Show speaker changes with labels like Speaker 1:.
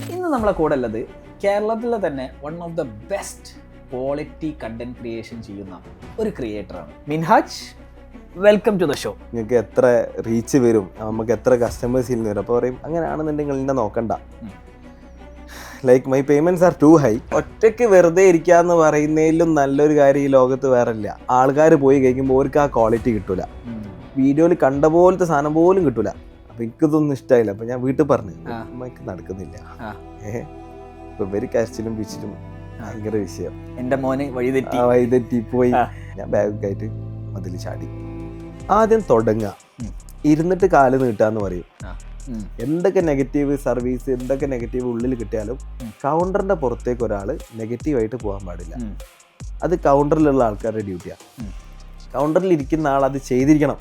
Speaker 1: ഇന്ന് നമ്മളെ കൂടെ ഉള്ളത് കേരളത്തിലെ തന്നെ one of the best quality content creation ചെയ്യുന്ന ഒരു ക്രിയേറ്ററാണ് Minhaj. Welcome to the show.
Speaker 2: നിങ്ങൾക്ക് എത്ര റീച്ച് വരും, നമുക്ക് എത്ര കസ്റ്റമേഴ്സ് ഇന്ന് വരും. അപ്പോൾ പറയും അങ്ങനെയാണെന്നുണ്ടെങ്കിൽ എന്നെ നോക്കണ്ട, like my payments are too high. ഒറ്റയ്ക്ക് വെറുതെ ഇരിക്കുക എന്ന് പറയുന്നതിലും നല്ലൊരു കാര്യം ഈ ലോകത്ത് വേറെ ഇല്ല. ആൾക്കാർ പോയി കഴിക്കുമ്പോൾ അവർക്ക് ആ ക്വാളിറ്റി കിട്ടൂല, വീഡിയോയിൽ കണ്ട പോലത്തെ സാധനം പോലും കിട്ടൂല. അപ്പൊ എനിക്കിതൊന്നും ഇഷ്ടമായില്ല. അപ്പൊ ഞാൻ വീട്ടിൽ പറഞ്ഞു അമ്മക്ക് നടക്കുന്നില്ല. ഇപ്പൊ ഇവര് കരച്ചിലും പിച്ചിലും ഭയങ്കര വിഷയം.
Speaker 1: എന്റെ മോനെ
Speaker 2: വഴിതെറ്റി പോയി. ഞാൻ ബാഗൊക്കെ ആയിട്ട് മതിൽ ചാടി. ആദ്യം തുടങ്ങുക, ഇരുന്നിട്ട് കാല് നീട്ടാന്ന് പറയും. എന്തൊക്കെ നെഗറ്റീവ് സർവീസ്, എന്തൊക്കെ നെഗറ്റീവ് ഉള്ളിൽ കിട്ടിയാലും കൗണ്ടറിന്റെ പുറത്തേക്ക് ഒരാൾ നെഗറ്റീവായിട്ട് പോകാൻ പാടില്ല. അത് കൗണ്ടറിലുള്ള ആൾക്കാരുടെ ഡ്യൂട്ടിയാണ്. കൗണ്ടറിൽ ഇരിക്കുന്ന ആൾ അത് ചെയ്തിരിക്കണം.